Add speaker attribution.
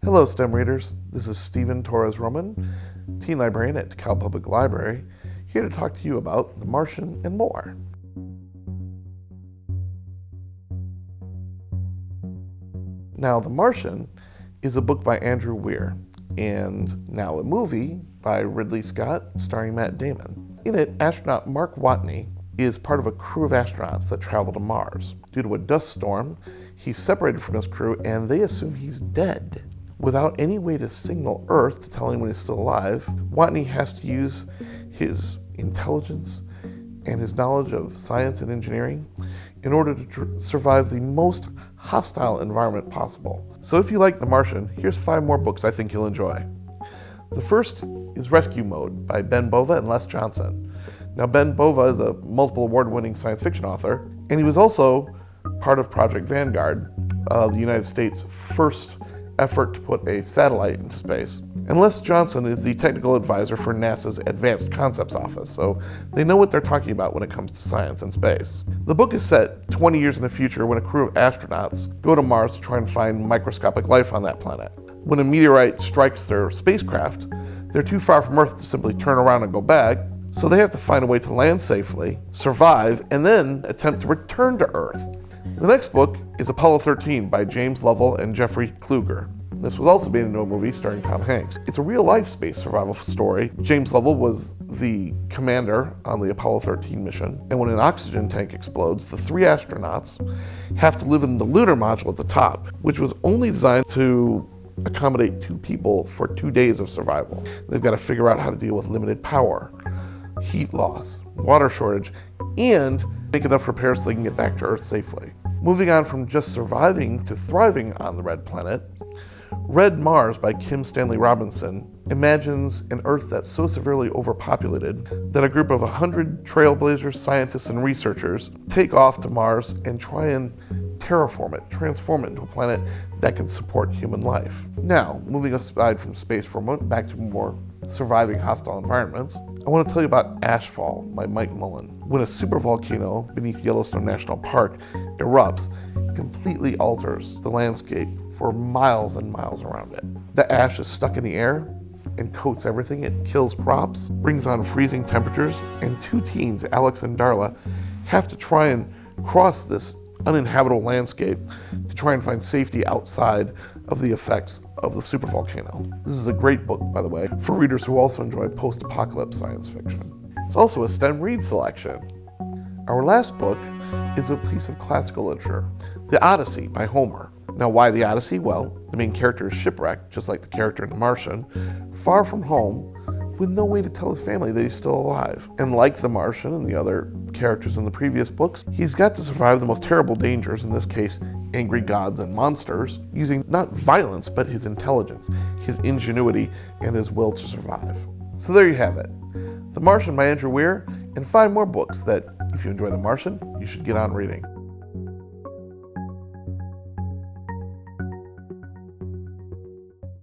Speaker 1: Hello STEM readers, this is Stephen Torres-Roman, teen librarian at DeKalb Public Library, here to talk to you about The Martian and more. Now, The Martian is a book by Andy Weir, and now a movie by Ridley Scott starring Matt Damon. In it, astronaut Mark Watney is part of a crew of astronauts that travel to Mars. Due to a dust storm, he's separated from his crew and they assume he's dead. Without any way to signal Earth to tell anyone he's still alive, Watney has to use his intelligence and his knowledge of science and engineering in order to survive the most hostile environment possible. So if you like The Martian, here's 5 more books I think you'll enjoy. The first is Rescue Mode by Ben Bova and Les Johnson. Now, Ben Bova is a multiple award-winning science fiction author, and he was also part of Project Vanguard, the United States' first effort to put a satellite into space. And Les Johnson is the technical advisor for NASA's Advanced Concepts Office, so they know what they're talking about when it comes to science and space. The book is set 20 years in the future when a crew of astronauts go to Mars to try and find microscopic life on that planet. When a meteorite strikes their spacecraft, they're too far from Earth to simply turn around and go back, so they have to find a way to land safely, survive, and then attempt to return to Earth. The next book is Apollo 13 by James Lovell and Jeffrey Kluger. This was also made into a movie starring Tom Hanks. It's a real-life space survival story. James Lovell was the commander on the Apollo 13 mission, and when an oxygen tank explodes, the 3 astronauts have to live in the lunar module at the top, which was only designed to accommodate 2 people for 2 days of survival. They've got to figure out how to deal with limited power, heat loss, water shortage, and make enough repairs so they can get back to Earth safely. Moving on from just surviving to thriving on the Red Planet, Red Mars by Kim Stanley Robinson imagines an Earth that's so severely overpopulated that a group of 100 trailblazers, scientists, and researchers take off to Mars and try and terraform it, transform it into a planet that can support human life. Now, moving aside from space for a moment, back to more surviving hostile environments, I want to tell you about Ashfall by Mike Mullen. When a supervolcano beneath Yellowstone National Park erupts, it completely alters the landscape for miles and miles around it. The ash is stuck in the air and coats everything. It kills crops, brings on freezing temperatures, and 2 teens, Alex and Darla, have to try and cross this uninhabitable landscape to try and find safety outside of the effects of the supervolcano. This is a great book, by the way, for readers who also enjoy post-apocalypse science fiction. It's also a STEM read selection. Our last book is a piece of classical literature, The Odyssey by Homer. Now, why the Odyssey? Well, the main character is shipwrecked, just like the character in The Martian, far from home, with no way to tell his family that he's still alive. And like The Martian and the other characters in the previous books, he's got to survive the most terrible dangers, in this case, angry gods and monsters, using not violence, but his intelligence, his ingenuity, and his will to survive. So there you have it. The Martian by Andy Weir, and 5 more books that, if you enjoy The Martian, you should get on reading.